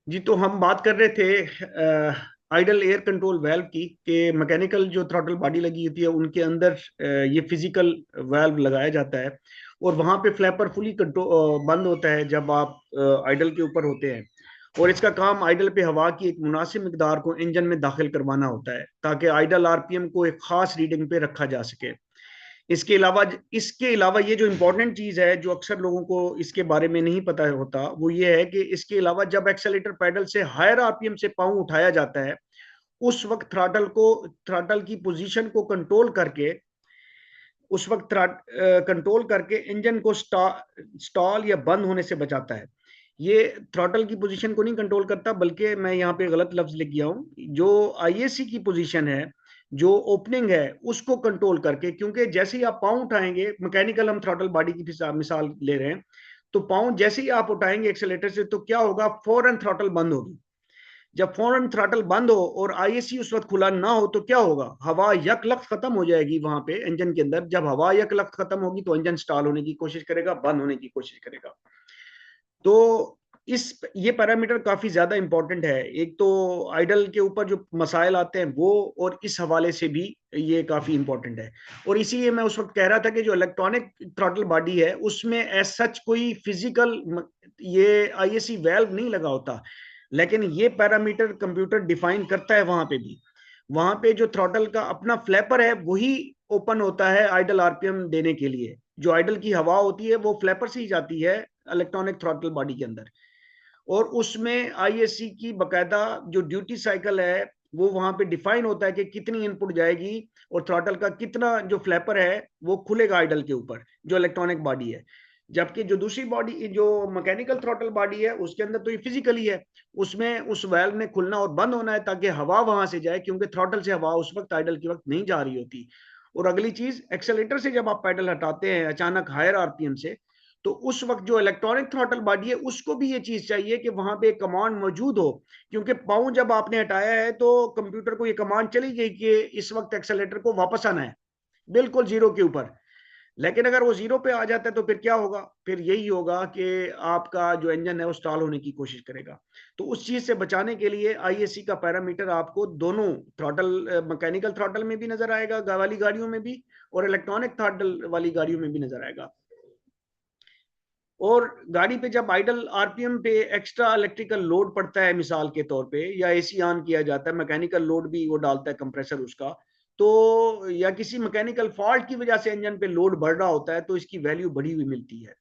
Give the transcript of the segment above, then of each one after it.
जी, तो हम बात कर रहे थे आइडल एयर कंट्रोल वाल्व की कि मैकेनिकल जो थ्रॉटल बॉडी लगी होती है उनके अंदर ये फिजिकल वाल्व लगाया जाता है और वहां पे फ्लैपर फुली कंट्रोल बंद होता है जब आप आइडल के ऊपर होते हैं। और इसका काम आइडल पे हवा की एक मुनासिब मिकदार को इंजन में दाखिल करवाना होता है ताकि आइडल आरपीएम को एक खास रीडिंग पे रखा जा सके। इसके अलावा ये जो इम्पोर्टेंट चीज है जो अक्सर लोगों को इसके बारे में नहीं पता होता वो ये है कि इसके अलावा जब एक्सेलेटर पैडल से हायर आरपीएम से पाँव उठाया जाता है उस वक्त थ्रॉटल की पोजीशन को कंट्रोल करके इंजन को स्टॉल या बंद होने से बचाता है। ये थ्रॉटल की पोजीशन को नहीं कंट्रोल करता, बल्कि मैं यहाँ पे गलत लफ्ज लिख गया हूँ। जो आईएसी की पोजीशन है, जो ओपनिंग है, उसको कंट्रोल करके, क्योंकि जैसे ही आप पाँव उठाएंगे, मैकेनिकल हम थ्रॉटल बॉडी की मिसाल ले रहे हैं, तो पाँव जैसे ही आप उठाएंगे एक्सेलेटर से तो क्या होगा, फौरन थ्रॉटल बंद होगी। जब फौरन थ्रॉटल बंद हो और आईएसी उस वक्त खुला ना हो तो क्या होगा, हवा यकलख्त खत्म हो जाएगी वहां पे इंजन के अंदर। जब हवा यकलख्त खत्म होगी तो इंजन स्टॉल होने की कोशिश करेगा, बंद होने की कोशिश करेगा। तो इस ये पैरामीटर काफी ज्यादा इंपॉर्टेंट है। एक तो आइडल के ऊपर जो मसाइल आते हैं वो, और इस हवाले से भी ये काफी इंपॉर्टेंट है। और इसीलिए मैं उस वक्त कह रहा था कि जो इलेक्ट्रॉनिक थ्रॉटल बॉडी है उसमें एज सच कोई फिजिकल ये आईएसी वेल्व नहीं लगा होता, लेकिन ये पैरामीटर कंप्यूटर डिफाइन करता है वहां पे भी। वहां पे जो थ्रॉटल का अपना फ्लैपर है वही ओपन होता है आइडल आरपीएम देने के लिए। जो आइडल की हवा होती है वो फ्लैपर से ही जाती है इलेक्ट्रॉनिक थ्रॉटल बॉडी के अंदर। और उसमें आईएससी की बकायदा जो ड्यूटी साइकिल है वो वहां पे डिफाइन होता है कि कितनी इनपुट जाएगी और थ्रॉटल का कितना जो फ्लैपर है वो खुलेगा आइडल के ऊपर, जो इलेक्ट्रॉनिक बॉडी है। जबकि जो दूसरी बॉडी, जो मैकेनिकल थ्रॉटल बॉडी है, उसके अंदर तो ये फिजिकली है। उसमें उस वाल्व ने खुलना और बंद होना है ताकि हवा वहां से जाए, क्योंकि थ्रॉटल से हवा उस वक्त आइडल के वक्त नहीं जा रही होती। और अगली चीज, एक्सेलेटर से जब आप पैडल हटाते हैं अचानक हायर आरपीएम से, तो उस वक्त जो इलेक्ट्रॉनिक थ्रॉटल बॉडी है उसको भी ये चीज चाहिए कि वहां पे एक कमांड मौजूद हो। क्योंकि पाँव जब आपने हटाया है तो कंप्यूटर को ये कमांड चली गई कि इस वक्त एक्सेलेटर को वापस आना है बिल्कुल जीरो के ऊपर। लेकिन अगर वो जीरो पे आ जाता है तो फिर क्या होगा, फिर यही होगा कि आपका जो इंजन है वो स्टॉल होने की कोशिश करेगा। तो उस चीज से बचाने के लिए आईएससी का पैरामीटर आपको दोनों थ्रॉटल, मैकेनिकल थ्रॉटल में भी नजर आएगा वाली गाड़ियों में भी, और इलेक्ट्रॉनिक थ्रॉटल वाली गाड़ियों में भी नजर आएगा। और गाड़ी पे जब आइडल आरपीएम पे एक्स्ट्रा इलेक्ट्रिकल लोड पड़ता है मिसाल के तौर पे, या एसी ऑन किया जाता है, मैकेनिकल लोड भी वो डालता है कंप्रेसर उसका, तो या किसी मैकेनिकल फॉल्ट की वजह से इंजन पे लोड बढ़ रहा होता है तो इसकी वैल्यू बढ़ी हुई मिलती है।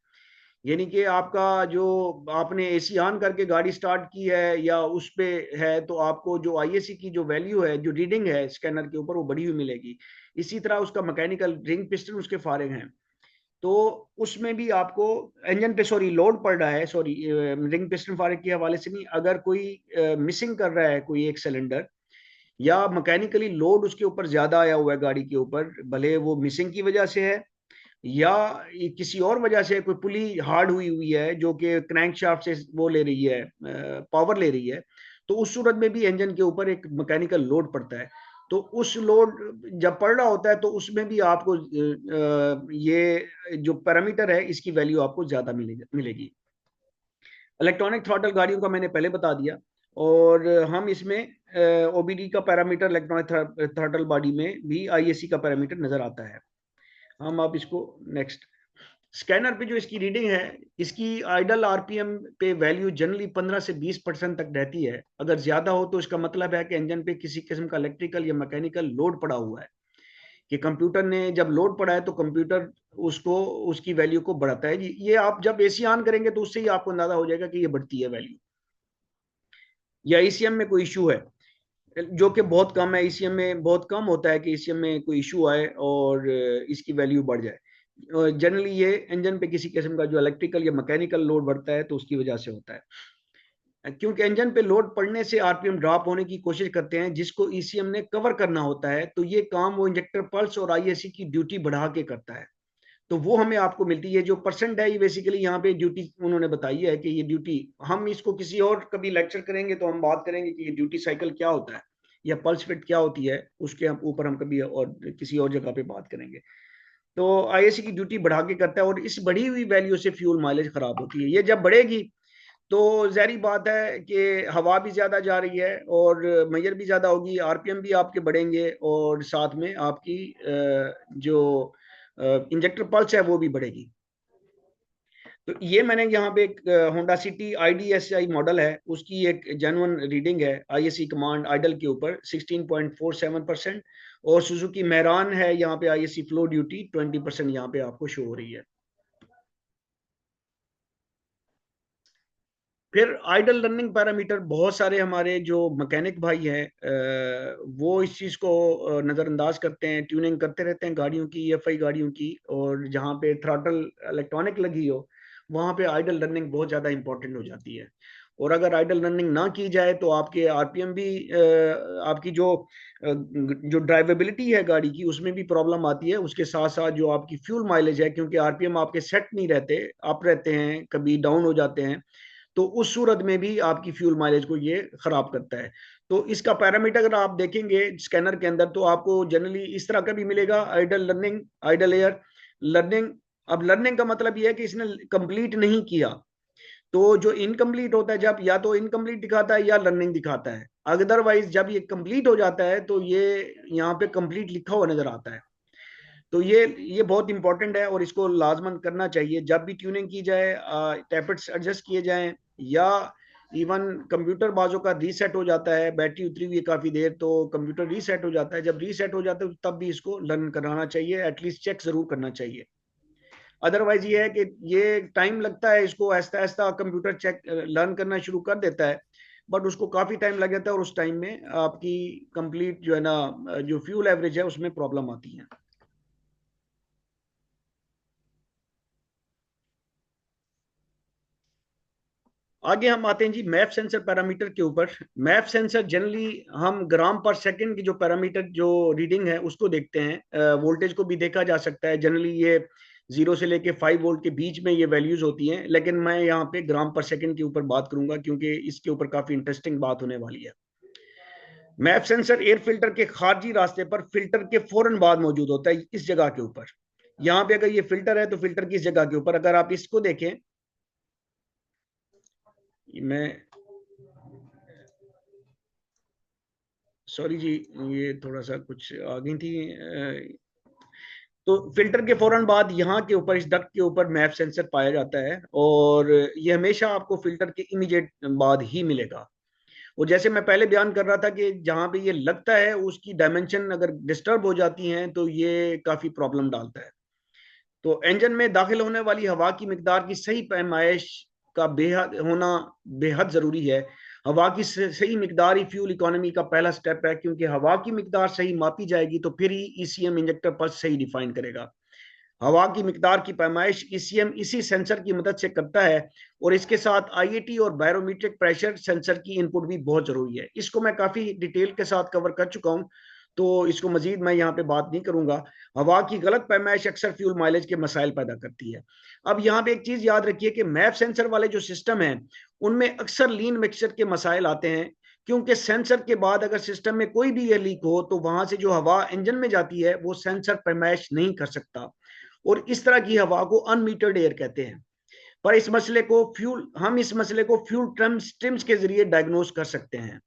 यानी कि आपका जो आपने एसी ऑन करके गाड़ी स्टार्ट की है या उस पे है, तो आपको जो आईएसी की जो वैल्यू है, जो रीडिंग है स्कैनर के ऊपर, वो बढ़ी हुई मिलेगी। इसी तरह उसका मैकेनिकल रिंग पिस्टन उसके फारिग हैं, तो उसमें भी आपको इंजन पे सॉरी लोड पड़ रहा है, सॉरी रिंग पिस्टन फारिग के हवाले से नहीं, अगर कोई मिसिंग कर रहा है कोई एक सिलेंडर, या मैकेनिकली लोड उसके ऊपर ज्यादा आया हुआ है गाड़ी के ऊपर, भले वो मिसिंग की वजह से है या किसी और वजह से, कोई पुली हार्ड हुई हुई है जो कि क्रैंक शाफ्ट से वो ले रही है, पावर ले रही है, तो उस सूरत में भी इंजन के ऊपर एक मैकेनिकल लोड पड़ता है। तो उस लोड जब पड़ रहा होता है तो उसमें भी आपको ये जो पैरामीटर है इसकी वैल्यू आपको ज्यादा मिलेगी। इलेक्ट्रॉनिक थ्रॉटल गाड़ियों का मैंने पहले बता दिया। और हम इसमें ओबीडी का पैरामीटर इलेक्ट्रॉनिक थ्रॉटल बॉडी में भी आईएससी का पैरामीटर नजर आता है। हम आप इसको नेक्स्ट, स्कैनर पे जो इसकी रीडिंग है, इसकी आइडल आरपीएम पे वैल्यू जनरली 15 से 20% तक रहती है। अगर ज्यादा हो तो इसका मतलब है कि इंजन पे किसी किस्म का इलेक्ट्रिकल या मैकेनिकल लोड पड़ा हुआ है, कि कंप्यूटर ने जब लोड पड़ा है तो कंप्यूटर उसको उसकी वैल्यू को बढ़ाता है। ये आप जब एसी ऑन करेंगे तो उससे ही आपको अंदाजा हो जाएगा कि ये बढ़ती है वैल्यू, या ईसीएम में कोई इशू है, जो कि बहुत कम है। ईसीएम में बहुत कम होता है कि ईसीएम में कोई इशू आए और इसकी वैल्यू बढ़ जाए। जनरली ये इंजन पे किसी किस्म का जो इलेक्ट्रिकल या मैकेनिकल लोड बढ़ता है तो उसकी वजह से होता है, क्योंकि इंजन पे लोड पड़ने से आरपीएम ड्रॉप होने की कोशिश करते हैं जिसको ईसीएम ने कवर करना होता है। तो ये काम वो इंजेक्टर पल्स और आईएससी की ड्यूटी बढ़ा के करता है। तो वो हमें आपको मिलती है जो परसेंट है, ये बेसिकली यहाँ पे ड्यूटी उन्होंने बताई है कि ये ड्यूटी, हम इसको किसी और कभी लेक्चर करेंगे तो हम बात करेंगे कि ये ड्यूटी साइकिल क्या होता है या पल्स फिट क्या होती है, उसके ऊपर हम कभी और किसी और जगह पे बात करेंगे। तो आईएससी की ड्यूटी बढ़ा के करता है और इस बढ़ी हुई वैल्यू से फ्यूल माइलेज खराब होती है। ये जब बढ़ेगी तो ज़ाहिर बात है कि हवा भी ज़्यादा जा रही है और मैयर भी ज़्यादा होगी, आरपीएम भी आपके बढ़ेंगे और साथ में आपकी जो इंजेक्टर पल्स है वो भी बढ़ेगी। तो ये मैंने यहाँ पे एक होंडा सिटी आईडीएसआई मॉडल है, उसकी एक जेन्युइन रीडिंग है आईएससी कमांड आइडल के ऊपर 16.47% और सुजुकी मेहरान है यहाँ पे आईएससी फ्लो ड्यूटी 20% यहाँ पे आपको शो हो रही है। फिर आइडल रनिंग पैरामीटर बहुत सारे हमारे जो मैकेनिक भाई हैं वो इस चीज़ को नज़रअंदाज करते हैं, ट्यूनिंग करते रहते हैं गाड़ियों की, ईएफआई गाड़ियों की, और जहाँ पे थ्रॉटल इलेक्ट्रॉनिक लगी हो वहाँ पे आइडल रनिंग बहुत ज़्यादा इंपॉर्टेंट हो जाती है। और अगर आइडल रनिंग ना की जाए तो आपके आरपीएम भी आपकी जो ड्राइवेबिलिटी है गाड़ी की उसमें भी प्रॉब्लम आती है। उसके साथ साथ जो आपकी फ्यूल माइलेज है, क्योंकि आरपीएम आपके सेट नहीं रहते, अप रहते हैं, कभी डाउन हो जाते हैं, तो उस सूरत में भी आपकी फ्यूल माइलेज को ये खराब करता है। तो इसका पैरामीटर अगर आप देखेंगे स्कैनर के अंदर तो आपको जनरली इस तरह का भी मिलेगा, idle learning, idle air, learning. अब लर्निंग का मतलब ये है कि इसने कंप्लीट नहीं किया, तो जो इनकम्प्लीट होता है, जब या तो इनकम्प्लीट दिखाता है या लर्निंग दिखाता है, अदरवाइज जब ये कंप्लीट हो जाता है तो ये यहाँ पे कंप्लीट लिखा हुआ नजर आता है। तो ये बहुत इंपॉर्टेंट है और इसको लाजमन करना चाहिए जब भी ट्यूनिंग की जाए, टैपेट्स एडजस्ट किए जाएं, या इवन कंप्यूटर बाजों का रीसेट हो जाता है, बैटरी उतरी हुई है काफी देर तो कंप्यूटर रीसेट हो जाता है, जब रीसेट हो जाता है तब भी इसको लर्न कराना चाहिए, एटलीस्ट चेक जरूर करना चाहिए। अदरवाइज ये है कि ये टाइम लगता है, इसको Aahista Aahista computer check learn करना शुरू कर देता है, बट उसको काफी टाइम लग जाता है और उस टाइम में आपकी कंप्लीट जो है ना जो फ्यूल एवरेज है उसमें प्रॉब्लम आती है। आगे हम आते हैं जी मैप सेंसर पैरामीटर के ऊपर। मैप सेंसर जनरली हम ग्राम पर सेकंड की जो पैरामीटर जो रीडिंग है उसको देखते हैं, वोल्टेज को भी देखा जा सकता है, जनरली ये 0 से लेके 5 वोल्ट के बीच में ये वैल्यूज होती हैं, लेकिन मैं यहाँ पे ग्राम पर सेकंड के ऊपर बात करूंगा क्योंकि इसके ऊपर काफी इंटरेस्टिंग बात होने वाली है। मैप सेंसर एयर फिल्टर के खारजी रास्ते पर फिल्टर के फौरन बाद मौजूद होता है, इस जगह के ऊपर। यहाँ पे अगर ये फिल्टर है तो फिल्टर की इस जगह के ऊपर, अगर आप इसको देखें, मैं सॉरी जी, ये थोड़ा सा कुछ आ गई थी। तो फिल्टर के फौरन बाद यहाँ के ऊपर इस डक्ट के ऊपर मैप सेंसर पाया जाता है और ये हमेशा आपको फिल्टर के इमीडिएट बाद ही मिलेगा। और जैसे मैं पहले बयान कर रहा था कि जहाँ पे ये लगता है उसकी डायमेंशन अगर डिस्टर्ब हो जाती हैं तो ये काफी प्रॉब्लम डालता है। तो इंजन में दाखिल होने वाली हवा की मिकदार की सही पैमाइश का बेहद होना बेहद जरूरी है। हवा की सही मिकदार ही फ्यूल इकोनॉमी का पहला स्टेप है, क्योंकि हवा की मिकदार सही मापी जाएगी तो फिर ही ईसीएम इंजेक्टर पल्स सही डिफाइन करेगा। हवा की मिकदार की पैमाइश ईसीएम इसी सेंसर की मदद से करता है और इसके साथ आईएटी और बैरोमीट्रिक प्रेशर सेंसर की इनपुट भी बहुत जरूरी है। इसको मैं काफी डिटेल के साथ कवर कर चुका हूं, तो इसको मजीद मैं यहाँ पे बात नहीं करूंगा। हवा की गलत पैमाइश अक्सर फ्यूल माइलेज के मसाइल पैदा करती है। अब यहाँ पे एक चीज याद रखिए कि मैप सेंसर वाले जो सिस्टम है उनमें अक्सर लीन मिक्सचर के मसाइल आते हैं, क्योंकि सेंसर के बाद अगर सिस्टम में कोई भी ये लीक हो तो वहां से जो हवा इंजन में जाती है वो सेंसर पैमाइश नहीं कर सकता, और इस तरह की हवा को अनमीटर्ड एयर कहते हैं। पर इस मसले को फ्यूल ट्रिम्स के जरिए डायग्नोज कर सकते हैं।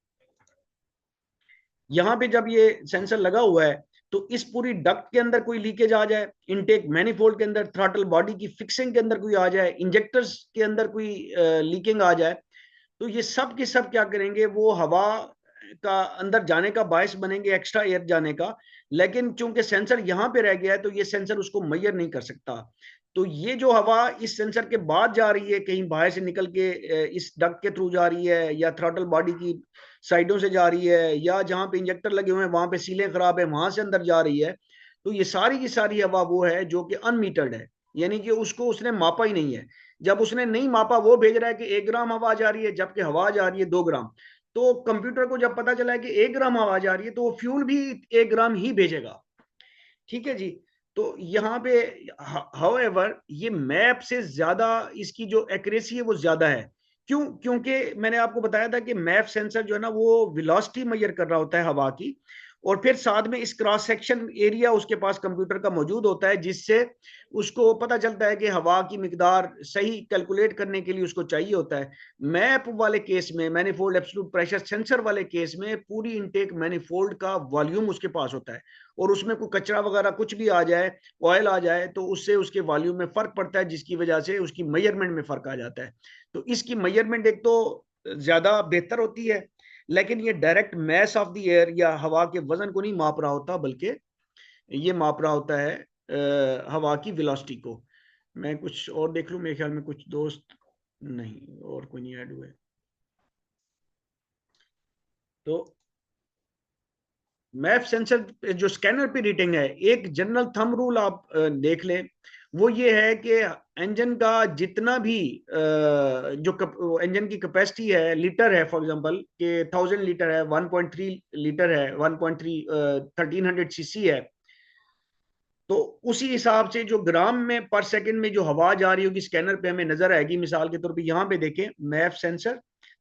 यहाँ पे जब ये सेंसर लगा हुआ है तो इस पूरी डक्ट के अंदर कोई लीकेज आ जाए, इनटेक मैनिफोल्ड के अंदर, थ्रॉटल बॉडी की फिक्सिंग के अंदर कोई आ जाए, इंजेक्टर्स के अंदर कोई लीकिंग आ जाए, तो ये सब के सब क्या करेंगे, वो हवा का अंदर जाने का बायस बनेंगे, एक्स्ट्रा एयर जाने का। लेकिन चूंकि सेंसर यहाँ पे रह गया है तो ये सेंसर उसको मैयर नहीं कर सकता। तो ये जो हवा इस सेंसर के बाद जा रही है, कहीं बाहर से निकल के इस डक्ट के थ्रू जा रही है, या थ्रॉटल बॉडी की साइडों से जा रही है, या जहाँ पे इंजेक्टर लगे हुए हैं वहां पे सीलें खराब है वहां से अंदर जा रही है, तो ये सारी की सारी हवा वो है जो कि अनमीटर्ड है, यानी कि उसको उसने मापा ही नहीं है। जब उसने नहीं मापा वो भेज रहा है कि 1 ग्राम हवा जा रही है जबकि हवा जा रही है 2 ग्राम। तो कंप्यूटर को जब पता चला है कि 1 ग्राम हवा जा रही है तो वो फ्यूल भी 1 ग्राम ही भेजेगा। ठीक है जी। तो यहाँ पे हाउएवर ये मैप से ज्यादा इसकी जो एक्यूरेसी है वो ज्यादा है। क्यों? क्योंकि मैंने आपको बताया था कि मैप सेंसर जो है ना वो वेलोसिटी मेजर कर रहा होता है हवा की, और फिर साथ में इस क्रॉस सेक्शन एरिया उसके पास कंप्यूटर का मौजूद होता है, जिससे उसको पता चलता है कि हवा की मिकदार सही कैलकुलेट करने के लिए उसको चाहिए होता है। मैप वाले केस में, मैनिफोल्ड एब्सोल्यूट प्रेशर सेंसर वाले केस में, पूरी इनटेक मैनिफोल्ड का वॉल्यूम उसके पास होता है, और उसमें कोई कचरा वगैरह कुछ भी आ जाए, ऑयल आ जाए, तो उससे उसके वॉल्यूम में फर्क पड़ता है, जिसकी वजह से उसकी मेजरमेंट में फर्क आ जाता है। तो इसकी मेजरमेंट एक तो ज्यादा बेहतर होती है, लेकिन ये direct mass of the air या हवा के वजन को नहीं माप रहा होता, बल्कि ये माप रहा होता है हवा की वेलोसिटी को। मैं कुछ और देख लूं, मेरे ख्याल में कुछ दोस्त नहीं, और कोई नहीं ऐड हुए। तो मैप सेंसर जो स्कैनर पे रीडिंग है, एक जनरल थंब रूल आप देख लें, वो ये है कि इंजन का जितना भी जो इंजन की कैपेसिटी है, लीटर है, फॉर एग्जांपल कि 1000 लीटर है, 1.3 लीटर है, 1.3 1300 सीसी है, तो उसी हिसाब से जो ग्राम में पर सेकंड में जो हवा जा रही होगी स्कैनर पे हमें नजर आएगी। मिसाल के तौर पे यहाँ पे देखें, मैप सेंसर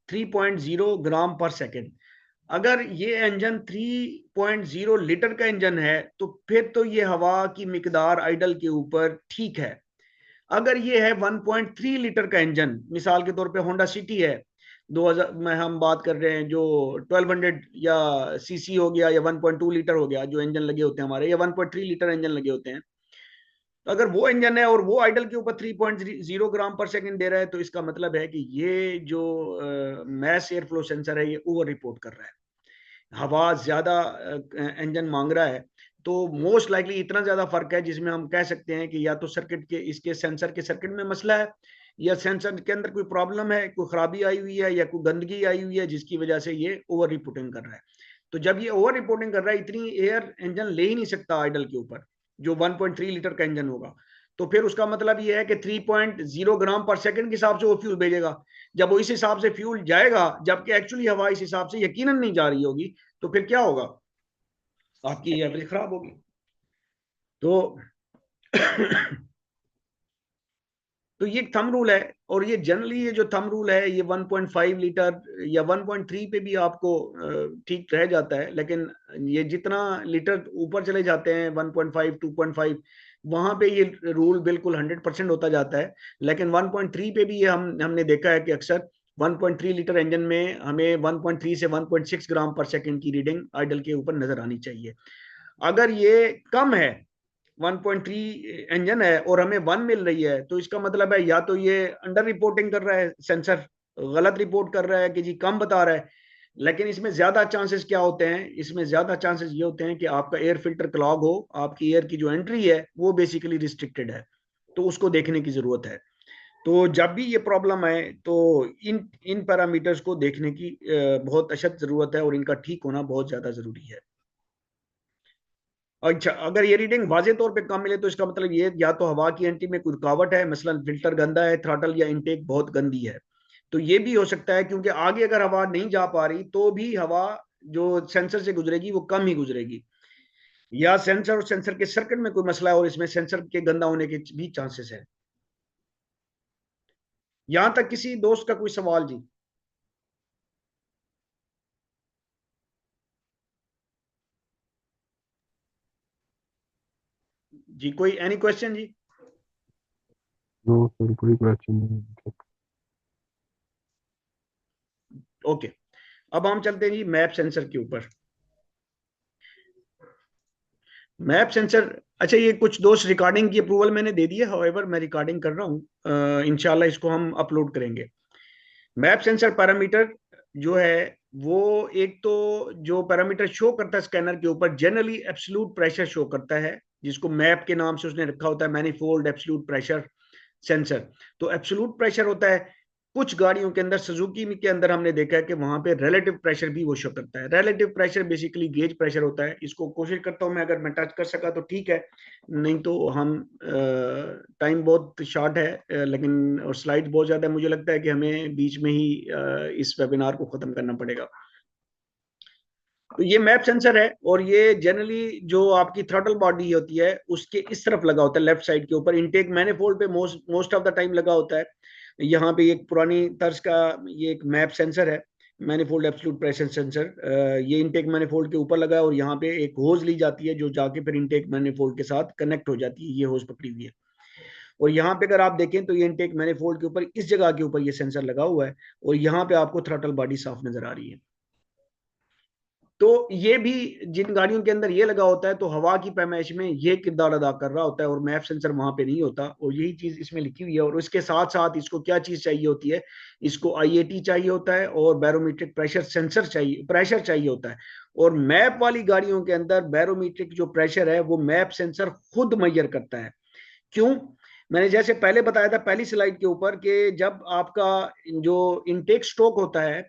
3.0 ग्राम पर सेकंड। अगर ये इंजन 3.0 लीटर का इंजन है, तो फिर तो ये हवा की मिकदार आइडल के ऊपर ठीक है। अगर ये है 1.3 लीटर का इंजन, मिसाल के तौर पे होंडा सिटी है 2000 में, हम बात कर रहे हैं जो 1200 या सीसी हो गया, या 1.2 लीटर हो गया जो इंजन लगे होते हैं हमारे, या 1.3 लीटर इंजन लगे होते हैं, तो अगर वो इंजन है और वो आइडल के ऊपर 3.0 ग्राम पर सेकंड दे रहा है, तो इसका मतलब है कि ये जो मैस एयर फ्लो सेंसर है, ये ओवर रिपोर्ट कर रहा है, हवा ज्यादा इंजन मांग रहा है। तो मोस्ट लाइकली इतना ज्यादा फर्क है जिसमें हम कह सकते हैं कि या तो सर्किट के, इसके सेंसर के सर्किट में मसला है, या सेंसर के अंदर कोई प्रॉब्लम है, कोई खराबी आई हुई है, या कोई गंदगी आई हुई है, जिसकी वजह से ये ओवर रिपोर्टिंग कर रहा है। तो जब ये ओवर रिपोर्टिंग कर रहा है, इतनी एयर इंजन ले ही नहीं सकता आइडल के ऊपर, जो 1.3 लीटर का इंजन होगा, तो फिर उसका मतलब ये है कि 3.0 ग्राम पर सेकंड के हिसाब से वो फ्यूल भेजेगा। जब वो इस हिसाब से फ्यूल जाएगा, जबकि एक्चुअली हवा इस हिसाब से यकीनन नहीं जा रही होगी, तो फिर क्या होगा, आपकी एवरेज खराब होगी। तो तो ये थंब रूल है, और ये जनरली ये जो थंब रूल है, ये 1.5 लीटर या 1.3 पे भी आपको ठीक रह जाता है, लेकिन ये जितना लीटर ऊपर चले जाते हैं 1.5 2.5, वहां पे ये रूल बिल्कुल 100% होता जाता है। लेकिन 1.3 पे भी ये हमने देखा है कि अक्सर 1.3 लीटर इंजन में हमें 1.3 से 1.6 ग्राम पर सेकंड की रीडिंग आइडल के ऊपर नजर आनी चाहिए। अगर ये कम है, 1.3 इंजन है और हमें 1 मिल रही है, तो इसका मतलब है या तो ये अंडर रिपोर्टिंग कर रहा है, सेंसर गलत रिपोर्ट कर रहा है कि जी कम बता रहा है। लेकिन इसमें ज्यादा चांसेस क्या होते हैं, इसमें ज्यादा चांसेस ये होते हैं कि आपका एयर फिल्टर क्लॉग हो, आपकी एयर की जो एंट्री है वो बेसिकली रिस्ट्रिक्टेड है, तो उसको देखने की जरूरत है। तो जब भी ये प्रॉब्लम आए, तो इन इन पैरामीटर्स को देखने की बहुत अशद जरूरत है, और इनका ठीक होना बहुत ज्यादा जरूरी है। अच्छा, अगर ये रीडिंग वाजे तौर पे कम मिले, तो इसका मतलब ये या तो हवा की एंट्री में कोई रुकावट है, मसलन फिल्टर गंदा है, थ्रॉटल या इनटेक बहुत गंदी है। तो ये भी हो सकता है, क्योंकि आगे अगर हवा नहीं जा पा रही, तो भी हवा जो सेंसर से गुजरेगी वो कम ही गुजरेगी, या सेंसर और सेंसर के सर्किट में कोई मसला है, और इसमें सेंसर के गंदा होने के भी चांसेस है। यहां तक किसी दोस्त का कोई सवाल जी? जी कोई एनी क्वेश्चन जी? नो सर, कोई क्वेश्चन नहीं। ओके, अब हम चलते हैं जी मैप सेंसर के ऊपर। मैप सेंसर, अच्छा, ये कुछ दोस्त रिकॉर्डिंग की अप्रूवल मैंने दे दी है, हाउएवर मैं रिकॉर्डिंग कर रहा हूँ, इंशाल्लाह इसको हम अपलोड करेंगे। मैप सेंसर पैरामीटर जो है, वो एक तो जो पैरामीटर शो करता है स्कैनर के ऊपर, जनरली एब्सोल्यूट प्रेशर शो करता है, जिसको मैप के नाम से उसने रखा होता है, मैनीफोल्ड एब्सोल्यूट प्रेशर सेंसर। तो एब्सोल्यूट प्रेशर होता है, कुछ गाड़ियों के अंदर, सुजुकी के अंदर हमने देखा है कि वहां पे रिलेटिव प्रेशर भी वो शो करता है। Relative pressure basically gauge pressure होता है। इसको कोशिश करता हूं मैं, अगर मैं टच कर सका तो ठीक है, नहीं तो हम, टाइम बहुत शॉर्ट है, लेकिन और स्लाइड बहुत ज्यादा है, मुझे लगता है कि हमें बीच में ही इस वेबिनार को खत्म करना पड़ेगा। तो ये मैप सेंसर है, और ये जनरली जो आपकी थ्रॉटल बॉडी होती है उसके इस तरफ लगा होता है, लेफ्ट साइड के ऊपर, इनटेक मैनिफोल्ड पे मोस्ट ऑफ द टाइम लगा होता है। यहाँ पे एक पुरानी तर्ज का ये एक मैप सेंसर है। मैनिफोल्ड एब्सोल्यूट प्रेशर सेंसर, ये इनटेक मैनिफोल्ड के ऊपर लगा है और यहाँ पे एक होज ली जाती है जो जाके फिर इनटेक मैनिफोल्ड के साथ कनेक्ट हो जाती है, ये होज पकड़ी हुई है। और यहाँ पे अगर आप देखें तो ये इनटेक मैनिफोल्ड के ऊपर इस जगह के ऊपर ये सेंसर लगा हुआ है और यहाँ पे आपको थ्रॉटल बॉडी साफ नजर आ रही है। तो ये भी जिन गाड़ियों के अंदर ये लगा होता है तो हवा की पैमाइश में ये किरदार अदा कर रहा होता है और मैप सेंसर वहां पे नहीं होता, और यही चीज इसमें लिखी हुई है। और उसके साथ साथ इसको क्या चीज चाहिए होती है, इसको आईएटी चाहिए होता है और बैरोमीट्रिक प्रेशर सेंसर चाहिए, प्रेशर चाहिए होता है। और मैप वाली गाड़ियों के अंदर बैरोमीट्रिक जो प्रेशर है वो मैप सेंसर खुद मेजर करता है। क्यों? मैंने जैसे पहले बताया था पहली स्लाइड के ऊपर कि जब आपका जो इनटेक स्ट्रोक होता है,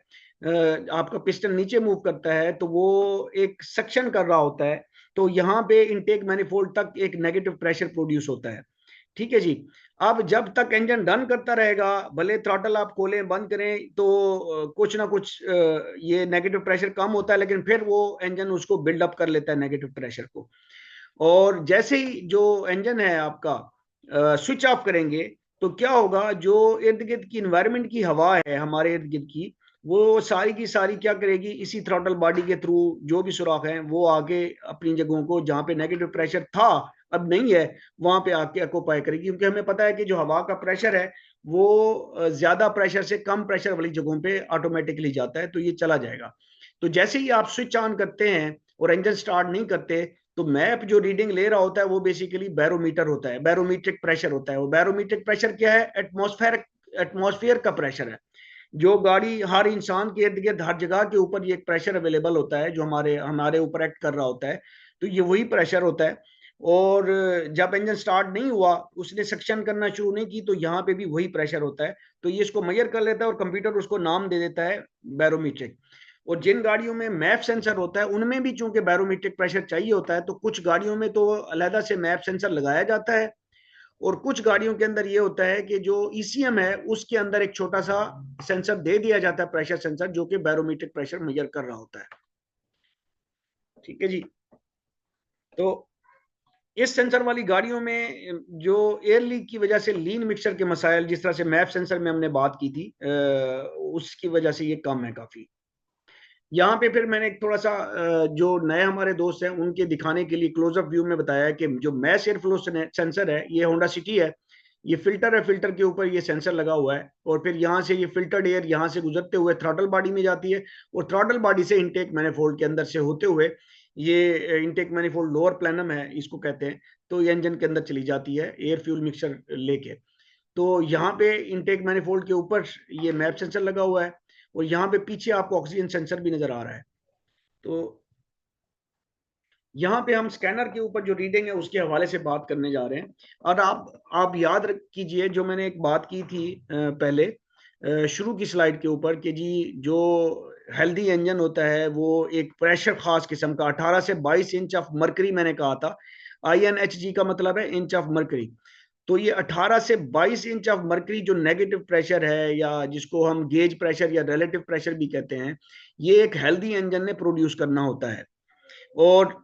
आपका पिस्टन नीचे मूव करता है तो वो एक सक्शन कर रहा होता है, तो यहाँ पे इनटेक मैनिफोल्ड तक एक नेगेटिव प्रेशर प्रोड्यूस होता है। ठीक है जी। अब जब तक इंजन रन करता रहेगा, भले थ्रॉटल आप खोलें बंद करें तो कुछ ना कुछ ये नेगेटिव प्रेशर कम होता है, लेकिन फिर वो इंजन उसको बिल्डअप कर लेता है नेगेटिव प्रेशर को। और जैसे ही जो इंजन है आपका स्विच ऑफ करेंगे तो क्या होगा, जो इर्द गिर्द की इन्वायरमेंट की हवा है हमारे इर्द गिर्द की, वो सारी की सारी क्या करेगी, इसी थ्रॉटल बॉडी के थ्रू जो भी सुराख है वो आगे अपनी जगहों को जहां पे नेगेटिव प्रेशर था अब नहीं है वहां पे आके ऑक्यूपाई करेगी। क्योंकि हमें पता है कि जो हवा का प्रेशर है वो ज्यादा प्रेशर से कम प्रेशर वाली जगहों पे ऑटोमेटिकली जाता है, तो ये चला जाएगा। तो जैसे ही आप स्विच ऑन करते हैं और इंजन स्टार्ट नहीं करते तो मैप जो रीडिंग ले रहा होता है वो बेसिकली बैरोमीटर होता है, बैरोमीट्रिक प्रेशर होता है। वो बैरोमीट्रिक प्रेशर क्या है, एटमॉस्फेयर का प्रेशर है। जो गाड़ी हर इंसान के इर्द गिर्द हर जगह के ऊपर ये प्रेशर अवेलेबल होता है जो हमारे हमारे ऊपर एक्ट कर रहा होता है, तो ये वही प्रेशर होता है। और जब इंजन स्टार्ट नहीं हुआ, उसने सक्शन करना शुरू नहीं की, तो यहाँ पे भी वही प्रेशर होता है। तो ये इसको मेजर कर लेता है और कंप्यूटर उसको नाम दे देता है बैरोमीट्रिक। और जिन गाड़ियों में मैप सेंसर होता है उनमें भी चूंकि बैरोमीट्रिक प्रेशर चाहिए होता है, तो कुछ गाड़ियों में तो अलहदा से मैप सेंसर लगाया जाता है और कुछ गाड़ियों के अंदर ये होता है कि जो ईसीएम है उसके अंदर एक छोटा सा सेंसर दे दिया जाता है, प्रेशर सेंसर, जो कि बैरोमीट्रिक प्रेशर मेजर कर रहा होता है। ठीक है जी। तो इस सेंसर वाली गाड़ियों में जो एयर लीक की वजह से लीन मिक्सचर के मसाइल, जिस तरह से मैप सेंसर में हमने बात की थी, उसकी वजह से ये कम है काफी। यहाँ पे फिर मैंने थोड़ा सा जो नए हमारे दोस्त हैं उनके दिखाने के लिए क्लोजअप व्यू में बताया है कि जो मैस एयर फ्लो सेंसर है ये होंडा सिटी है, ये फिल्टर है, फिल्टर के ऊपर ये सेंसर लगा हुआ है और फिर यहाँ से ये फिल्टर्ड एयर यहाँ से गुजरते हुए थ्रॉटल बॉडी में जाती है और थ्रॉटल बॉडी से इनटेक मैनिफोल्ड के अंदर से होते हुए, ये इनटेक मैनिफोल्ड लोअर प्लेनम है इसको कहते हैं, तो ये इंजन के अंदर चली जाती है एयर फ्यूल मिक्सचर लेके। तो यहाँ पे इनटेक मैनिफोल्ड के ऊपर ये मैप सेंसर लगा हुआ है और यहाँ पे पीछे आपको ऑक्सीजन सेंसर भी नजर आ रहा है। तो यहाँ पे हम स्कैनर के ऊपर जो रीडिंग है उसके हवाले से बात करने जा रहे हैं। और आप याद कीजिए जो मैंने एक बात की थी पहले शुरू की स्लाइड के ऊपर कि जी जो हेल्दी इंजन होता है वो एक प्रेशर खास किस्म का 18 से 22 इंच ऑफ मरकरी मैंने कहा था, INHG का मतलब है इंच ऑफ मरकरी। तो ये 18 से 22 इंच ऑफ मरकरी जो नेगेटिव प्रेशर है या जिसको हम गेज प्रेशर या रिलेटिव प्रेशर भी कहते हैं, ये एक हेल्दी इंजन ने प्रोड्यूस करना होता है। और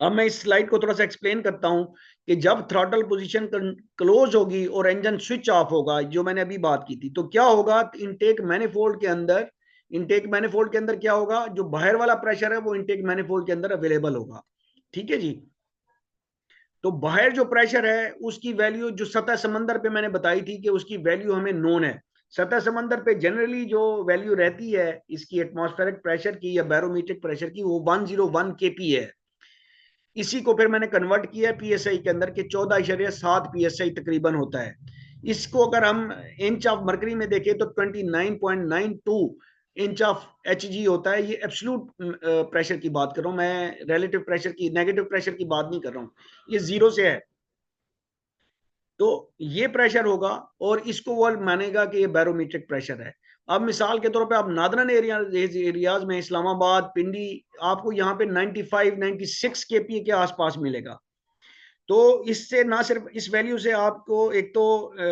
अब मैं इस स्लाइड को थोड़ा सा एक्सप्लेन करता हूं कि जब थ्रॉटल पोजीशन क्लोज होगी और इंजन स्विच ऑफ होगा, जो मैंने अभी बात की थी, तो क्या होगा, इनटेक मैनिफोल्ड के अंदर, इनटेक मैनिफोल्ड के अंदर क्या होगा, जो बाहर वाला प्रेशर है वो इनटेक मैनिफोल्ड के अंदर अवेलेबल होगा। ठीक है जी। तो बाहर जो प्रेशर है उसकी वैल्यू जो सतह समंदर पे मैंने बताई थी कि उसकी वैल्यू हमें नोन है। सतह समंदर पे जनरली जो वैल्यू रहती है इसकी एटमॉस्फेरिक प्रेशर की या बैरोमीट्रिक प्रेशर की, वो 101 kP है। इसी को फिर मैंने कन्वर्ट किया पीएसआई के अंदर के 14.7 पीएसआई तकरीबन होता है। इसको अगर हम इंच ऑफ मरकरी में देखें तो 29.92 इंच ऑफ एचजी होता है। ये एब्सोल्यूट प्रेशर की बात कर रहा हूं मैं, रिलेटिव प्रेशर की, नेगेटिव प्रेशर की बात नहीं कर रहा हूं, ये जीरो से है। तो ये प्रेशर होगा और इसको वो मानेगा कि ये बैरोमीट्रिक प्रेशर है। अब मिसाल के तौर पे आप नादरन एरियाज में, इस्लामाबाद, पिंडी, आपको यहाँ पे 95 96 केपीए के आसपास मिलेगा। तो इससे ना सिर्फ इस वैल्यू से आपको एक तो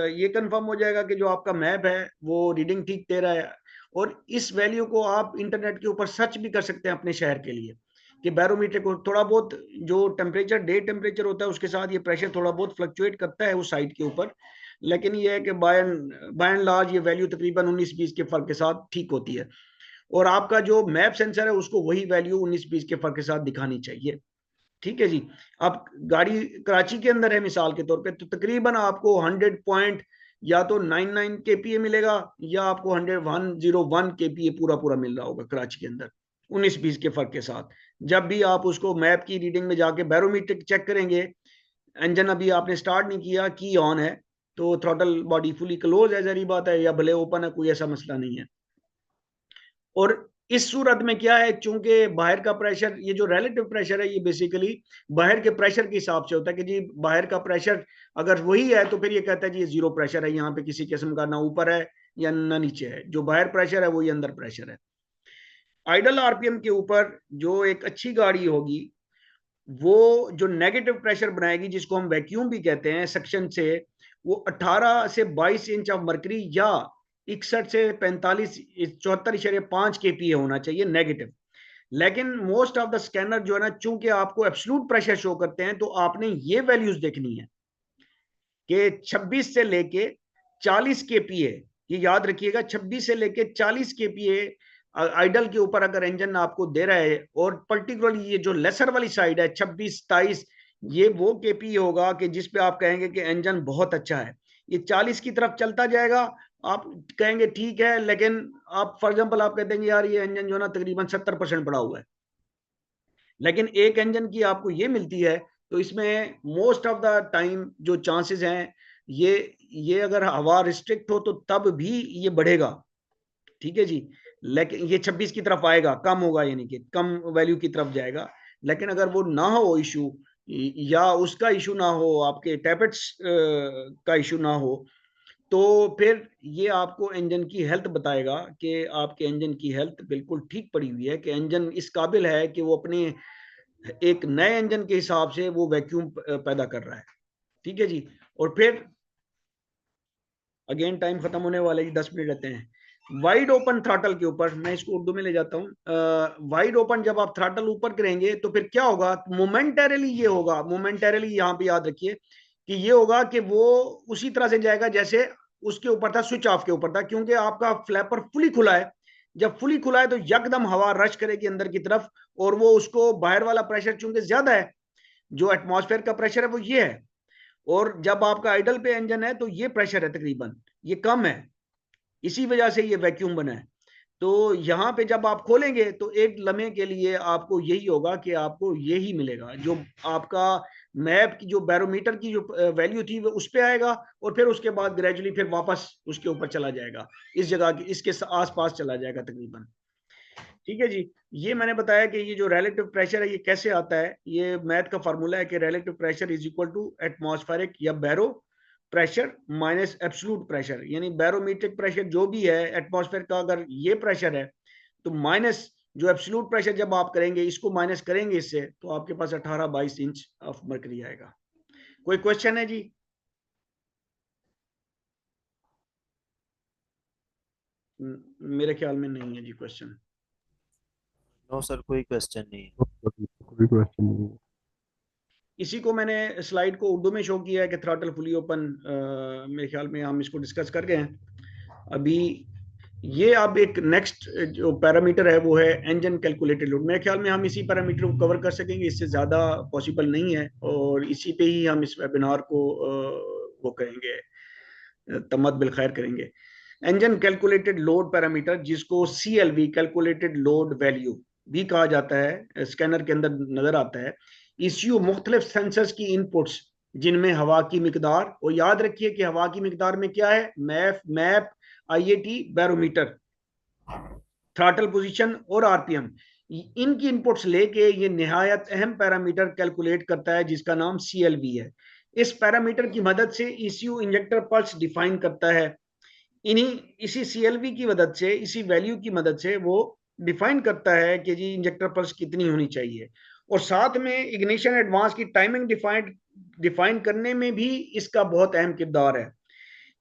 ये कंफर्म हो जाएगा कि जो आपका मैप है वो रीडिंग ठीक दे रहा है, और इस वैल्यू को आप इंटरनेट के ऊपर सर्च भी कर सकते हैं अपने शहर के लिए कि बैरोमीटर को थोड़ा बहुत जो टेम्परेचर, डे टेम्परेचर होता है उसके साथ ये प्रेशर थोड़ा बहुत फ्लक्चुएट करता है उस साइट के ऊपर, लेकिन ये है कि बाय एंड लार्ज ये वैल्यू तकरीबन 19-20 के फर्क के साथ ठीक होती है। और आपका जो मैप सेंसर है उसको वही वैल्यू 19-20 के फर्क के साथ दिखानी चाहिए। ठीक है जी। अब गाड़ी कराची के अंदर है मिसाल के तौर पे, तो तकरीबन आपको 100 पॉइंट या तो 99 केपीए मिलेगा, या आपको 101 केपीए पूरा पूरा मिल रहा होगा कराची के अंदर 19-20 के फर्क के साथ। जब भी आप उसको मैप की रीडिंग में जाके बैरोमीटर चेक करेंगे, इंजन अभी आपने स्टार्ट नहीं किया, की ऑन है, तो थ्रॉटल बॉडी फुली क्लोज है, जरी बात है, या भले ओपन है, कोई ऐसा मसला नहीं है। और इस सूरत में क्या है, चूंकि बाहर का प्रेशर, ये जो रिलेटिव प्रेशर है, ये बेसिकली बाहर के प्रेशर के हिसाब से होता है कि जी बाहर का प्रेशर अगर वही है तो फिर ये कहता है जी ये जीरो प्रेशर है, यहाँ पे किसी किस्म का ना ऊपर है या ना नीचे है, जो बाहर प्रेशर है वही अंदर प्रेशर है। आइडल आरपीएम के ऊपर जो एक अच्छी गाड़ी होगी वो जो नेगेटिव प्रेशर बनाएगी, जिसको हम वैक्यूम भी कहते हैं सक्शन से, वो 18 से 22 इंच ऑफ मरकरी या 61 से 45 74.5 केपीए होना चाहिए नेगेटिव। लेकिन मोस्ट ऑफ द स्कैनर जो है ना, चूंकि आपको एब्सोल्यूट प्रेशर शो करते हैं, तो आपने ये वैल्यूज देखनी है कि 26 से लेके 40 केपीए, ये याद रखिएगा, 26 से लेके 40 केपीए आइडल के ऊपर अगर इंजन आपको दे रहा है, और पर्टिकुलरली ये जो लेसर वाली साइड है 26-27, ये वो केपी होगा कि जिस पे आप कहेंगे कि इंजन बहुत अच्छा है। ये 40 की तरफ चलता जाएगा, आप कहेंगे ठीक है, लेकिन आप फॉर एग्जांपल आप कहते हैं यार ये इंजन जो है ना तकरीबन 70% पड़ा हुआ है, लेकिन एक इंजन की आपको ये मिलती है, तो इसमें मोस्ट ऑफ द टाइम जो चांसेस हैं, ये अगर हवा रिस्ट्रिक्ट हो तो तब भी ये बढ़ेगा। ठीक है जी। लेकिन ये 26 की तरफ आएगा, कम होगा, यानी कि कम वैल्यू की तरफ जाएगा। लेकिन अगर वो ना हो इशू, या उसका इशू ना हो, आपके टैपेट्स का इशू ना हो, तो फिर ये आपको इंजन की हेल्थ बताएगा कि आपके इंजन की हेल्थ बिल्कुल ठीक पड़ी हुई है, कि इंजन इस काबिल है कि वो अपने एक नए इंजन के हिसाब से वो वैक्यूम पैदा कर रहा है। ठीक है जी। और फिर अगेन टाइम खत्म होने वाला है, 10 मिनट रहते हैं। वाइड ओपन थ्रॉटल के ऊपर मैं इसको उर्दू में ले जाता हूँ। वाइड ओपन जब आप थ्रॉटल ऊपर करेंगे तो फिर क्या होगा, मोमेंटरली ये होगा, मोमेंटरली यहाँ पे याद रखिए कि ये होगा कि वो उसी तरह से जाएगा जैसे उसके ऊपर था, स्विच ऑफ के ऊपर था, क्योंकि आपका फ्लैपर फुली खुला है। जब फुली खुला है तो यकदम हवा रश करेगी अंदर की तरफ, और वो उसको बाहर वाला प्रेशर चूंकि ज्यादा है, जो एटमॉस्फेयर का प्रेशर है वो ये है, और जब आपका आइडल पे इंजन है तो ये प्रेशर है तकरीबन, ये कम है, इसी वजह से ये वैक्यूम बना है। तो यहाँ पे जब आप खोलेंगे तो एक लम्हे के लिए आपको यही होगा कि आपको यही मिलेगा, जो आपका मैप की जो बैरोमीटर की जो वैल्यू थी वो उस पे आएगा, और फिर उसके बाद ग्रेजुअली फिर वापस उसके ऊपर चला जाएगा, इस जगह की इसके आसपास चला जाएगा तकरीबन। ठीक है जी। ये मैंने बताया कि ये जो रिलेटिव प्रेशर है ये कैसे आता है, ये मैथ का फार्मूला है कि relative pressure is equal to atmospheric या baro pressure minus absolute pressure, यानी बैरोमीट्रिक प्रेशर जो भी है एटमॉस्फेयर का, अगर ये प्रेशर है तो माइनस जो एब्सोल्यूट प्रेशर जब आप करेंगे, इसको माइनस करेंगे इससे, तो आपके पास 18-22 इंच ऑफ मरकरी आएगा। कोई क्वेश्चन है जी? मेरे ख्याल में नहीं है जी क्वेश्चन। नो सर, कोई क्वेश्चन नहीं है। कोई क्वेश्चन नहीं है। इसी को मैंने स्लाइड को उर्दू में शो किया है कि थ्रॉटल फुली ओपन, मेरे ख्याल में हम इसको डिस्कस कर गए हैं अभी। ये अब एक नेक्स्ट जो पैरामीटर है वो है इंजन कैलकुलेटेड लोड। मेरे ख्याल में हम इसी पैरामीटर को कवर कर सकेंगे, इससे ज़्यादा पॉसिबल नहीं है, और इसी पे ही हम इस वेबिनार को वो करेंगे, तमत बिल खैर करेंगे। इंजन कैलकुलेटेड लोड पैरामीटर, जिसको CLV कैलकुलेटेड लोड वैल्यू भी कहा जाता है, स्कैनर के अंदर नजर आता है। इश्यू मुख्तलिफ सेंसर्स की इनपुट्स, जिनमें हवा की मिकदार, और याद रखिए कि हवा की मिकदार में क्या है, map IAT barometer, throttle position और RPM, इनकी इनपुट्स लेके ये निहायत अहम पैरामीटर कैलकुलेट करता है जिसका नाम CLV है। इस पैरामीटर की मदद से ECU इंजेक्टर पल्स डिफाइन करता है। इसी CLV की मदद से, इसी वैल्यू की मदद से वो डिफाइन करता है कि जी इंजेक्टर पल्स कितनी होनी चाहिए, और साथ में इग्निशन एडवांस की टाइमिंग डिफाइन करने में भी इसका बहुत अहम किरदार है,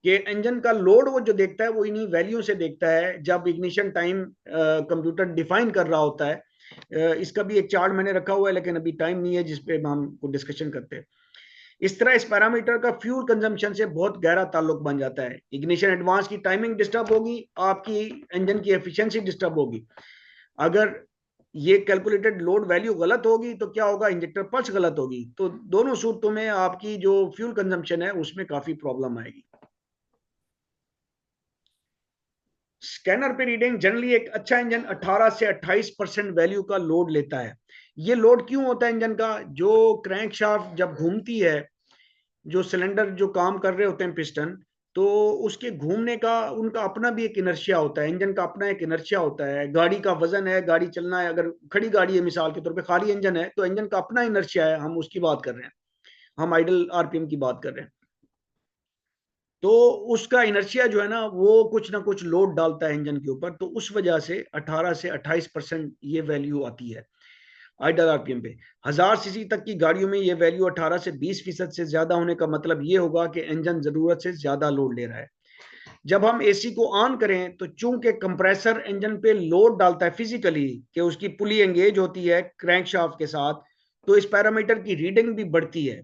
कि इंजन का लोड वो जो देखता है वो इन्हीं वैल्यू से देखता है जब इग्निशन टाइम कंप्यूटर डिफाइन कर रहा होता है। इसका भी एक चार्ट मैंने रखा हुआ है, लेकिन अभी टाइम नहीं है जिस पे हम डिस्कशन करते हैं। इस तरह इस पैरामीटर का फ्यूल कंजम्पशन से बहुत गहरा ताल्लुक बन जाता है। इग्निशन एडवांस की टाइमिंग डिस्टर्ब होगी, आपकी इंजन की एफिशिएंसी डिस्टर्ब होगी। अगर ये कैलकुलेटेड लोड वैल्यू गलत होगी तो क्या होगा, इंजेक्टर पल्स गलत होगी, तो दोनों सूरतों में आपकी जो फ्यूल कंजम्पशन है उसमें काफी प्रॉब्लम आएगी। स्कैनर पे रीडिंग जनरली एक अच्छा इंजन 18 से 28% वैल्यू का लोड लेता है। ये लोड क्यों होता है इंजन का, जो क्रैंकशाफ्ट जब घूमती है, जो सिलेंडर जो काम कर रहे होते हैं पिस्टन, तो उसके घूमने का उनका अपना भी एक इनर्शिया होता है, इंजन का अपना एक इनर्शिया होता है। गाड़ी का वजन है, गाड़ी चलना है, अगर खड़ी गाड़ी है मिसाल के तौर पे, खाली इंजन है, तो इंजन का अपना इनर्शिया है, हम उसकी बात कर रहे हैं, हम आइडल आरपीएम की बात कर रहे हैं। तो उसका इनर्शिया जो है ना कुछ लोड डालता है इंजन के ऊपर, तो उस वजह से 18 से 28% ये वैल्यू आती है आइडल आरपीएम पे। 1000 सीसी तक की गाड़ियों में ये वैल्यू 18 से 20% से ज्यादा होने का मतलब ये होगा कि इंजन जरूरत से ज्यादा लोड ले रहा है। जब हम एसी को ऑन करें तो चूंकि कंप्रेसर इंजन पे लोड डालता है फिजिकली, कि उसकी पुली एंगेज होती है क्रैंकशाफ्ट के साथ, तो इस पैरामीटर की रीडिंग भी बढ़ती है,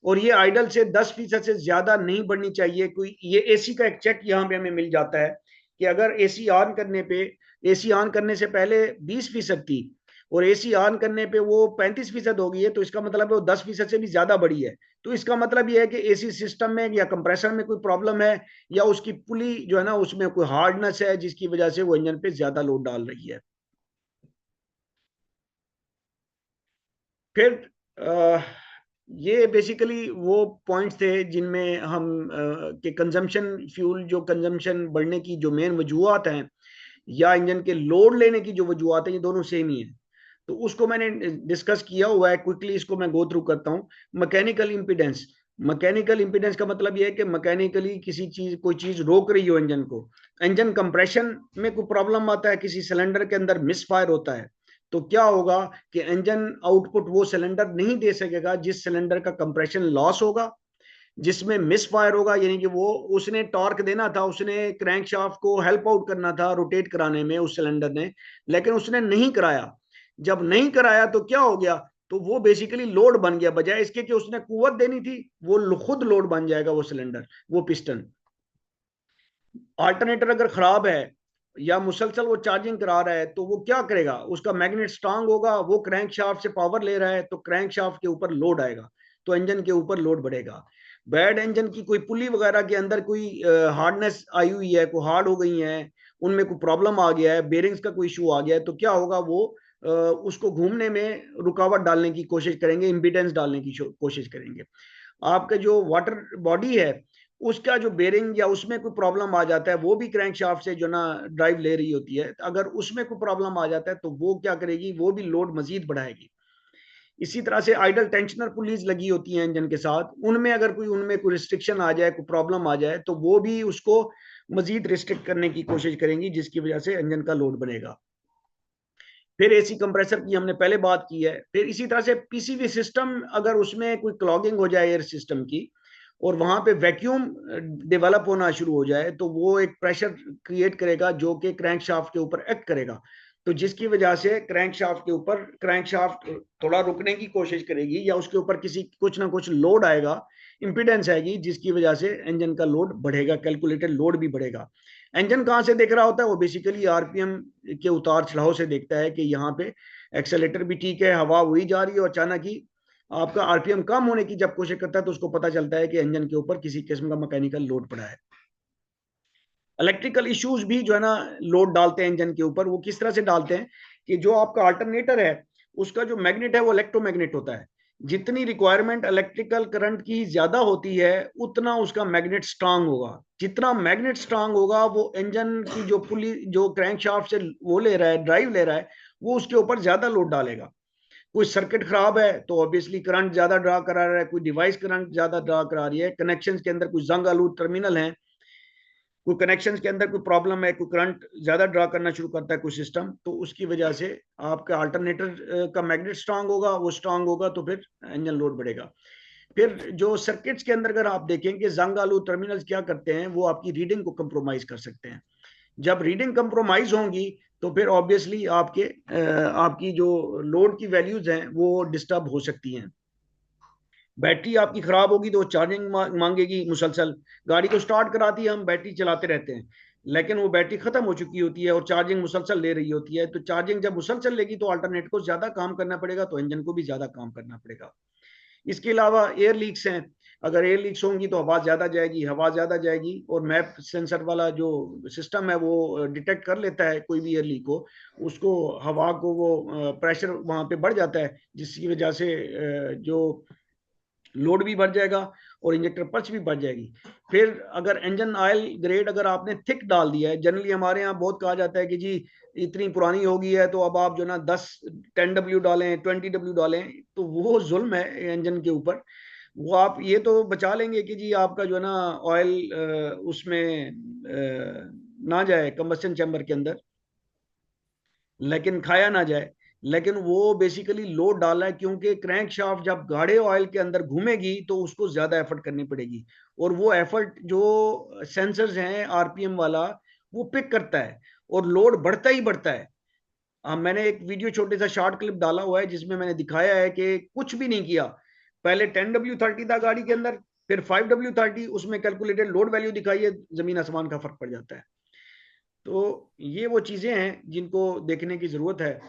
और ये आइडल से 10% से ज्यादा नहीं बढ़नी चाहिए। कोई ये एसी का एक चेक यहाँ पे हमें मिल जाता है कि अगर एसी ऑन करने से पहले 20% थी और एसी ऑन करने पे वो 35% हो गई है, तो इसका मतलब है वो 10% से भी ज्यादा बढ़ी है। तो इसका मतलब ये है कि एसी सिस्टम में या कंप्रेसर में कोई प्रॉब्लम है, या उसकी पुली जो है ना उसमें कोई हार्डनेस है, जिसकी वजह से वो इंजन पे ज्यादा लोड डाल रही है। फिर ये बेसिकली वो पॉइंट्स थे जिनमें हम के कंजम्पशन, फ्यूल जो कंजम्पशन बढ़ने की जो मेन वजूहत हैं, या इंजन के लोड लेने की जो वजूहत है, ये दोनों सेम ही है। तो उसको मैंने डिस्कस किया हुआ है, क्विकली इसको मैं गो थ्रू करता हूँ। मैकेनिकल इंपीडेंस, मैकेनिकल इंपीडेंस का मतलब यह है कि मैकेनिकली कोई चीज रोक रही हो इंजन को। इंजन कंप्रेशन में कोई प्रॉब्लम आता है, किसी सिलेंडर के अंदर मिस फायर होता है, तो क्या होगा कि इंजन आउटपुट वो सिलेंडर नहीं दे सकेगा जिस सिलेंडर का कंप्रेशन लॉस होगा, जिसमें मिस फायर होगा, यानी कि वो उसने टॉर्क देना था, उसने क्रैंकशाफ्ट को हेल्प आउट करना था रोटेट कराने में उस सिलेंडर ने, लेकिन उसने नहीं कराया। जब नहीं कराया तो क्या हो गया, तो वो बेसिकली लोड बन गया, बजाय इसके कि उसने कुवत देनी थी, वो खुद लोड बन जाएगा वो सिलेंडर, वो पिस्टन। अल्टरनेटर अगर खराब है या मुसलसल वो चार्जिंग करा रहा है, तो वो क्या करेगा, उसका मैग्नेट स्ट्रांग होगा, वो क्रैंक शाफ्ट से पावर ले रहा है, तो क्रैंक शाफ्ट के ऊपर लोड आएगा, तो इंजन के ऊपर लोड बढ़ेगा। बैड इंजन की कोई पुली वगैरह के अंदर कोई हार्डनेस आई हुई है, कोई हार्ड हो गई है, उनमें कोई प्रॉब्लम आ गया है, बेरिंग्स का कोई इशू आ गया है, तो क्या होगा, वो उसको घूमने में रुकावट डालने की कोशिश करेंगे, इम्पीडेंस डालने की कोशिश करेंगे। आपका जो वाटर बॉडी है, उसका जो बेरिंग या उसमें कोई प्रॉब्लम आ जाता है, वो भी क्रैंकशाफ्ट से जो ना ड्राइव ले रही होती है, अगर उसमें कोई प्रॉब्लम आ जाता है तो वो क्या करेगी, वो भी लोड मजीद बढ़ाएगी। इसी तरह से आइडल टेंशनर पुलीज लगी होती हैं इंजन के साथ, उनमें कोई रिस्ट्रिक्शन आ जाए, कोई प्रॉब्लम आ जाए, तो वो भी उसको मजीद रिस्ट्रिक्ट करने की कोशिश करेंगी, जिसकी वजह से इंजन का लोड बनेगा। फिर एसी कंप्रेसर की हमने पहले बात की है। फिर इसी तरह से पीसीवी सिस्टम, अगर उसमें कोई क्लॉगिंग हो जाए एयर सिस्टम की, और वहां पे वैक्यूम डेवलप होना शुरू हो जाए, तो वो एक प्रेशर क्रिएट करेगा जो कि क्रैंकशाफ्ट के ऊपर एक्ट करेगा, तो जिसकी वजह से क्रैंकशाफ्ट थोड़ा रुकने की कोशिश करेगी, या उसके ऊपर कुछ ना कुछ लोड आएगा, इंपीडेंस आएगी, जिसकी वजह से इंजन का लोड बढ़ेगा, कैलकुलेटेड लोड भी बढ़ेगा। इंजन कहाँ से देख रहा होता है, वो बेसिकली आरपीएम के उतार चढ़ाव से देखता है कि यहाँ पे एक्सेलेटर भी ठीक है, हवा हुई जा रही है, और अचानक ही आपका आरपीएम कम होने की जब कोशिश करता है, तो उसको पता चलता है कि इंजन के ऊपर किसी किस्म का मैकेनिकल लोड पड़ा है। इलेक्ट्रिकल इश्यूज भी जो है ना लोड डालते हैं इंजन के ऊपर। वो किस तरह से डालते हैं कि जो आपका अल्टरनेटर है, उसका जो मैग्नेट है वो इलेक्ट्रोमैग्नेट होता है। जितनी रिक्वायरमेंट इलेक्ट्रिकल करंट की ज्यादा होती है, उतना उसका मैग्नेट स्ट्रांग होगा। जितना मैग्नेट स्ट्रांग होगा, वो इंजन की जो पुली जो क्रैंकशाफ्ट से वो ले रहा है, ड्राइव ले रहा है, वो उसके ऊपर ज्यादा लोड डालेगा। कोई सर्किट खराब है तो ऑब्वियसली करंट ज्यादा ड्रा करा रहा है, कोई डिवाइस करंट ज्यादा ड्रा करा रही है, कनेक्शन के अंदर कोई जंग आलूद टर्मिनल है, कोई कनेक्शन के अंदर कोई प्रॉब्लम है, कोई करंट ज्यादा ड्रा करना शुरू करता है कोई सिस्टम, तो उसकी वजह से आपका अल्टरनेटर का मैग्नेट स्ट्रांग होगा, वो स्ट्रांग होगा तो फिर इंजन लोड बढ़ेगा। फिर जो सर्किट्स के अंदर अगर आप देखें कि जंग आलू टर्मिनल्स क्या करते हैं, वो आपकी रीडिंग को कंप्रोमाइज कर सकते हैं। जब रीडिंग कंप्रोमाइज होंगी, तो फिर ऑब्वियसली आपकी जो लोड की वैल्यूज हैं वो डिस्टर्ब हो सकती हैं। बैटरी आपकी खराब होगी तो चार्जिंग मांगेगी मुसलसल। गाड़ी को स्टार्ट कराती है, हम बैटरी चलाते रहते हैं, लेकिन वो बैटरी खत्म हो चुकी होती है और चार्जिंग मुसलसल ले रही होती है। तो चार्जिंग जब मुसलसल लेगी तो अल्टरनेट को ज्यादा काम करना पड़ेगा, तो इंजन को भी ज्यादा काम करना पड़ेगा। इसके अलावा एयर लीक्स हैं, अगर एयर लीक्स होंगी तो हवा ज्यादा जाएगी, हवा ज्यादा जाएगी और मैप सेंसर वाला जो सिस्टम है वो डिटेक्ट कर लेता है कोई भी एयर लीक हो, उसको हवा को वो प्रेशर वहां पे बढ़ जाता है, जिसकी वजह से जो लोड भी बढ़ जाएगा और इंजेक्टर पल्स भी बढ़ जाएगी। फिर अगर इंजन ऑयल ग्रेड अगर आपने थिक डाल दिया है, जनरली हमारे यहाँ बहुत कहा जाता है कि जी इतनी पुरानी हो गई है तो अब आप जो ना 10 10 डब्ल्यू डालें, 20 डब्ल्यू डालें, तो वो जुल्म है इंजन के ऊपर। वो आप ये तो बचा लेंगे कि जी आपका जो है ना ऑयल उसमें ना जाए कंबस्शन चैम्बर के अंदर, लेकिन खाया ना जाए। लेकिन वो बेसिकली लोड डाला है, क्योंकि क्रैंक शाफ्ट जब गाढ़े ऑयल के अंदर घूमेगी तो उसको ज्यादा एफर्ट करनी पड़ेगी, और वो एफर्ट जो सेंसर्स हैं आरपीएम वाला वो पिक करता है और लोड बढ़ता ही बढ़ता है। मैंने एक वीडियो छोटे सा शॉर्ट क्लिप डाला हुआ है जिसमें मैंने दिखाया है कि कुछ भी नहीं किया, पहले 10 W30 था गाड़ी के अंदर, फिर 5 W30, उसमें कैलकुलेटेड लोड वैल्यू दिखाई है, जमीन आसमान का फर्क पड़ जाता है। तो ये वो चीजें हैं जिनको देखने की जरूरत है।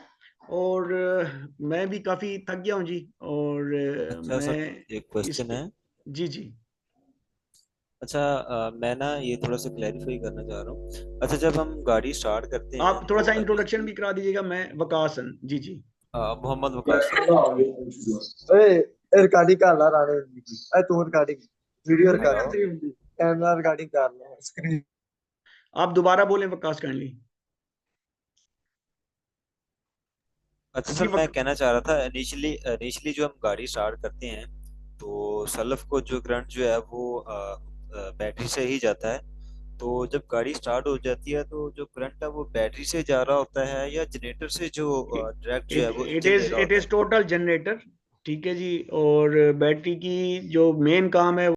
और मैं भी काफी थक गया हूँ जी, और अच्छा सर, मैं एक इस क्वेश्चन पे, है। जी जी। अच्छा, मैं ना ये थोड़ा सा क्लैरिफाई करना चाह रहा हूँ। अच्छा, जब हम गाड़ी स्टार्ट करते हैं आप थोड़ा तो सा इंट्रोडक्शन इनिशियली भी करा दीजिएगा। मैं वकासन, जी जी। मोहम्मद वकास सर। ओए रिकॉर्डिंग कर ला राणे ए तू recording video hello. Recording camera recording कर ला स्क्रीन आप दोबारा बोलें वकास काइंडली। अच्छा जी सर, मैं कहना चाह रहा था, इनिशियली इनिशियली जो हम गाड़ी स्टार्ट करते हैं तो सलफ को जो करंट जो है वो बैटरी से ही जाता है। तो जब गाड़ी स्टार्ट हो जाती है तो जो करंट है वो बैटरी से जा रहा होता है या जनरेटर से जो डायरेक्ट जो है वो इट इंजन ले इज रहा इट होता है? इज टोटल जनरेटर, ठीक है जी। और बैटरी की जो मेन काम है